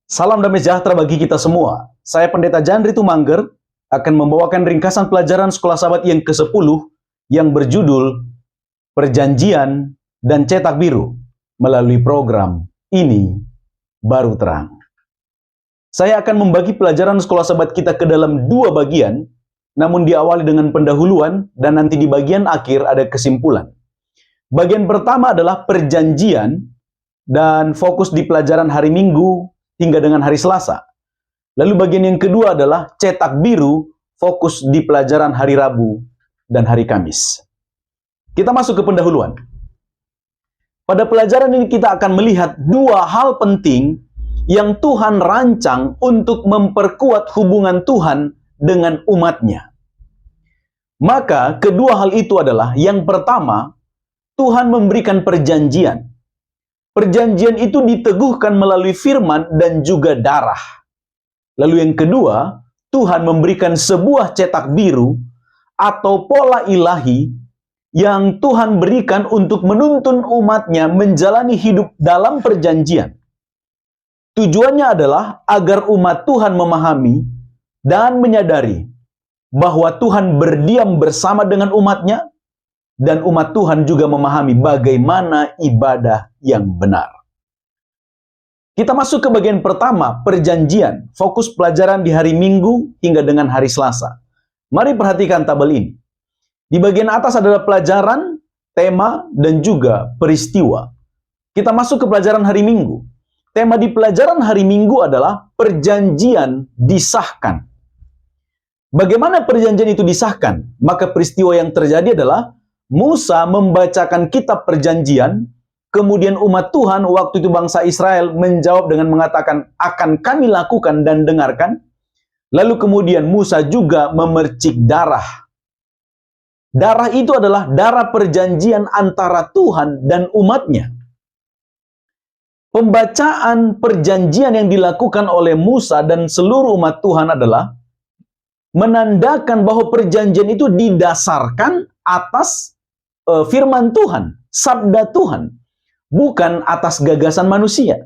Salam damai sejahtera bagi kita semua. Saya Pendeta Jandri Tumangger akan membawakan ringkasan pelajaran Sekolah Sabat yang ke-10 yang berjudul Perjanjian dan Cetak Biru melalui program Ini Baru Terang. Saya akan membagi pelajaran Sekolah Sabat kita ke dalam dua bagian, namun diawali dengan pendahuluan dan nanti di bagian akhir ada kesimpulan. Bagian pertama adalah perjanjian dan fokus di pelajaran hari Minggu hingga dengan hari Selasa. Lalu bagian yang kedua adalah cetak biru, fokus di pelajaran hari Rabu dan hari Kamis. Kita masuk ke pendahuluan. Pada pelajaran ini kita akan melihat dua hal penting yang Tuhan rancang untuk memperkuat hubungan Tuhan dengan umatnya. Maka kedua hal itu adalah, yang pertama, Tuhan memberikan perjanjian. Perjanjian itu diteguhkan melalui firman dan juga darah. Lalu yang kedua, Tuhan memberikan sebuah cetak biru atau pola ilahi yang Tuhan berikan untuk menuntun umatnya menjalani hidup dalam perjanjian. Tujuannya adalah agar umat Tuhan memahami dan menyadari bahwa Tuhan berdiam bersama dengan umatnya, dan umat Tuhan juga memahami bagaimana ibadah yang benar. Kita masuk ke bagian pertama, perjanjian. Fokus pelajaran di hari Minggu hingga dengan hari Selasa. Mari perhatikan tabel ini. Di bagian atas adalah pelajaran, tema, dan juga peristiwa. Kita masuk ke pelajaran hari Minggu. Tema di pelajaran hari Minggu adalah perjanjian disahkan. Bagaimana perjanjian itu disahkan? Maka peristiwa yang terjadi adalah Musa membacakan kitab perjanjian, kemudian umat Tuhan waktu itu bangsa Israel menjawab dengan mengatakan, akan kami lakukan dan dengarkan. Lalu kemudian Musa juga memercik darah. Darah itu adalah darah perjanjian antara Tuhan dan umatnya. Pembacaan perjanjian yang dilakukan oleh Musa dan seluruh umat Tuhan adalah menandakan bahwa perjanjian itu didasarkan atas firman Tuhan, sabda Tuhan, bukan atas gagasan manusia.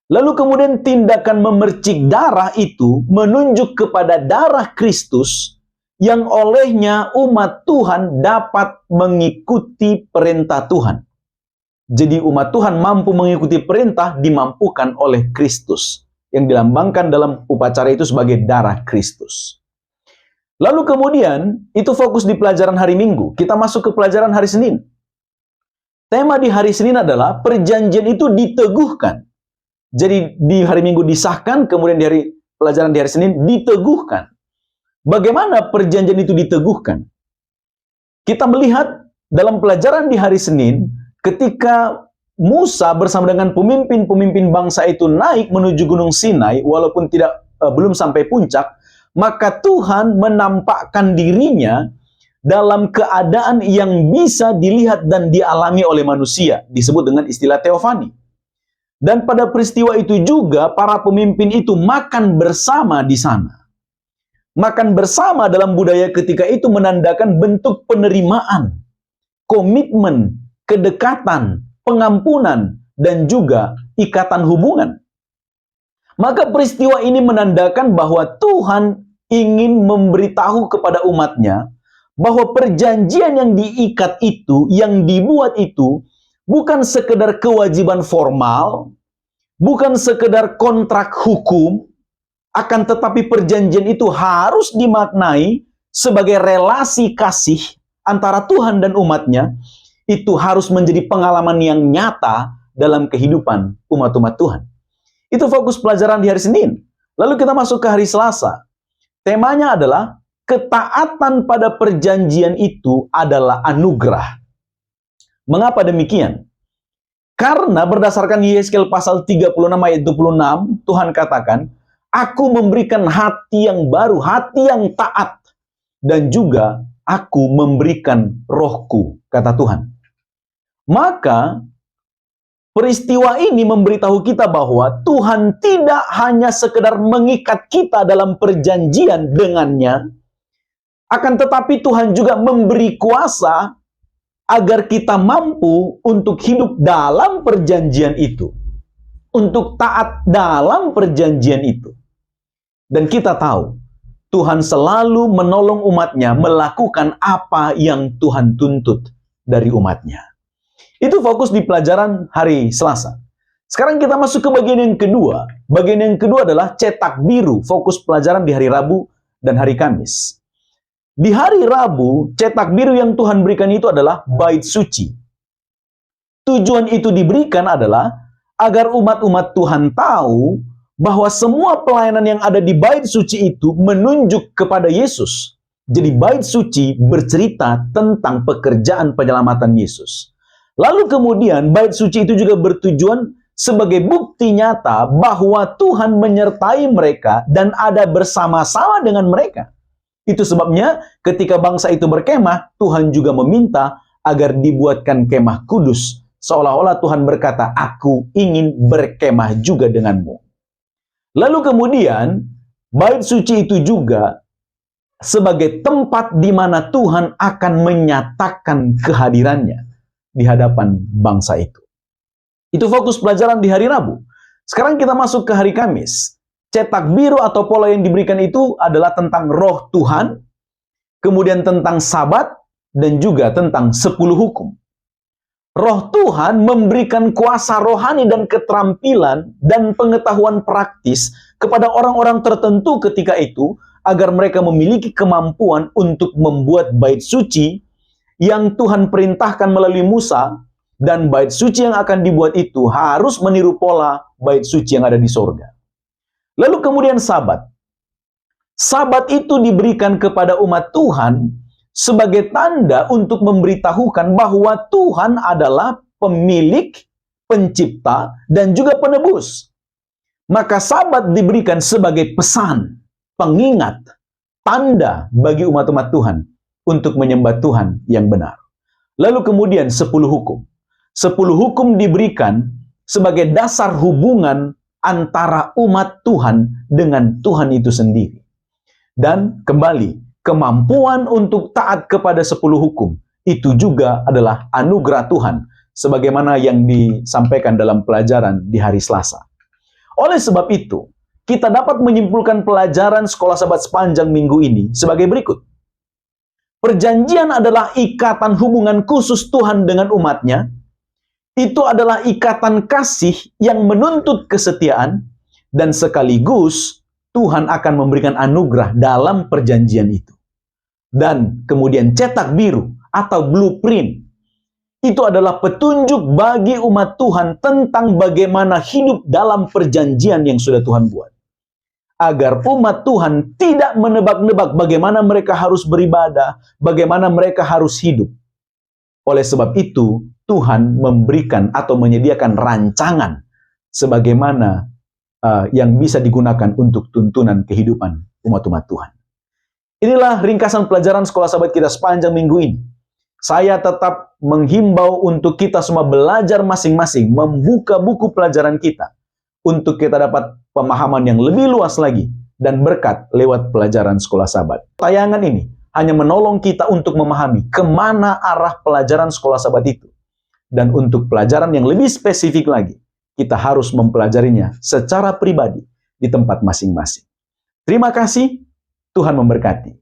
Lalu kemudian tindakan memercik darah itu menunjuk kepada darah Kristus yang olehnya umat Tuhan dapat mengikuti perintah Tuhan. Jadi umat Tuhan mampu mengikuti perintah dimampukan oleh Kristus, yang dilambangkan dalam upacara itu sebagai darah Kristus. Lalu kemudian, itu fokus di pelajaran hari Minggu. Kita masuk ke pelajaran hari Senin. Tema di hari Senin adalah perjanjian itu diteguhkan. Jadi di hari Minggu disahkan, kemudian di hari pelajaran di hari Senin diteguhkan. Bagaimana perjanjian itu diteguhkan? Kita melihat dalam pelajaran di hari Senin, ketika Musa bersama dengan pemimpin-pemimpin bangsa itu naik menuju Gunung Sinai, walaupun belum sampai puncak, maka Tuhan menampakkan dirinya dalam keadaan yang bisa dilihat dan dialami oleh manusia, disebut dengan istilah teofani. Dan pada peristiwa itu juga para pemimpin itu makan bersama di sana. Makan bersama dalam budaya ketika itu menandakan bentuk penerimaan, komitmen, kedekatan, pengampunan, dan juga ikatan hubungan. Maka peristiwa ini menandakan bahwa Tuhan ingin memberitahu kepada umatnya bahwa perjanjian yang diikat itu, yang dibuat itu, bukan sekedar kewajiban formal, bukan sekedar kontrak hukum, akan tetapi perjanjian itu harus dimaknai sebagai relasi kasih antara Tuhan dan umatnya. Itu harus menjadi pengalaman yang nyata dalam kehidupan umat-umat Tuhan. Itu fokus pelajaran di hari Senin. Lalu kita masuk ke hari Selasa. Temanya adalah ketaatan pada perjanjian itu adalah anugerah. Mengapa demikian? Karena berdasarkan Yeskel pasal 36 ayat 26, Tuhan katakan, aku memberikan hati yang baru, hati yang taat, dan juga aku memberikan rohku, kata Tuhan. Maka peristiwa ini memberitahu kita bahwa Tuhan tidak hanya sekedar mengikat kita dalam perjanjian dengannya, akan tetapi Tuhan juga memberi kuasa agar kita mampu untuk hidup dalam perjanjian itu. untuk taat dalam perjanjian itu. Dan kita tahu, Tuhan selalu menolong umatnya melakukan apa yang Tuhan tuntut dari umatnya. Itu fokus di pelajaran hari Selasa. Sekarang kita masuk ke bagian yang kedua. Bagian yang kedua adalah cetak biru, fokus pelajaran di hari Rabu dan hari Kamis. Di hari Rabu, cetak biru yang Tuhan berikan itu adalah bait suci. Tujuan itu diberikan adalah agar umat-umat Tuhan tahu bahwa semua pelayanan yang ada di bait suci itu menunjuk kepada Yesus. Jadi bait suci bercerita tentang pekerjaan penyelamatan Yesus. Lalu kemudian bait suci itu juga bertujuan sebagai bukti nyata bahwa Tuhan menyertai mereka dan ada bersama-sama dengan mereka. Itu sebabnya ketika bangsa itu berkemah, Tuhan juga meminta agar dibuatkan kemah kudus. Seolah-olah Tuhan berkata, aku ingin berkemah juga denganmu. Lalu kemudian, bait suci itu juga sebagai tempat di mana Tuhan akan menyatakan kehadirannya di hadapan bangsa itu. Itu fokus pelajaran di hari Rabu. Sekarang kita masuk ke hari Kamis. Cetak biru atau pola yang diberikan itu adalah tentang roh Tuhan, kemudian tentang Sabat, dan juga tentang 10 hukum. Roh Tuhan memberikan kuasa rohani dan keterampilan dan pengetahuan praktis kepada orang-orang tertentu ketika itu agar mereka memiliki kemampuan untuk membuat bait suci yang Tuhan perintahkan melalui Musa, dan bait suci yang akan dibuat itu harus meniru pola bait suci yang ada di sorga. Lalu kemudian Sabat. Sabat itu diberikan kepada umat Tuhan sebagai tanda untuk memberitahukan bahwa Tuhan adalah pemilik, pencipta, dan juga penebus. Maka Sabat diberikan sebagai pesan, pengingat, tanda bagi umat-umat Tuhan untuk menyembah Tuhan yang benar. Lalu kemudian 10 hukum. 10 hukum diberikan sebagai dasar hubungan antara umat Tuhan dengan Tuhan itu sendiri. Dan kembali, kemampuan untuk taat kepada 10 hukum itu juga adalah anugerah Tuhan sebagaimana yang disampaikan dalam pelajaran di hari Selasa. Oleh sebab itu, kita dapat menyimpulkan pelajaran sekolah Sabat sepanjang minggu ini sebagai berikut. Perjanjian adalah ikatan hubungan khusus Tuhan dengan umatnya. Itu adalah ikatan kasih yang menuntut kesetiaan, dan sekaligus Tuhan akan memberikan anugerah dalam perjanjian itu. Dan kemudian cetak biru atau blueprint, itu adalah petunjuk bagi umat Tuhan tentang bagaimana hidup dalam perjanjian yang sudah Tuhan buat. Agar umat Tuhan tidak menebak-nebak bagaimana mereka harus beribadah, bagaimana mereka harus hidup. Oleh sebab itu, Tuhan memberikan atau menyediakan rancangan sebagaimana yang bisa digunakan untuk tuntunan kehidupan umat-umat Tuhan. Inilah ringkasan pelajaran sekolah Sabat kita sepanjang minggu ini. Saya tetap menghimbau untuk kita semua belajar masing-masing, membuka buku pelajaran kita, untuk kita dapat pemahaman yang lebih luas lagi dan berkat lewat pelajaran sekolah Sabat. Tayangan ini hanya menolong kita untuk memahami kemana arah pelajaran sekolah Sabat itu. Dan untuk pelajaran yang lebih spesifik lagi, kita harus mempelajarinya secara pribadi di tempat masing-masing. Terima kasih, Tuhan memberkati.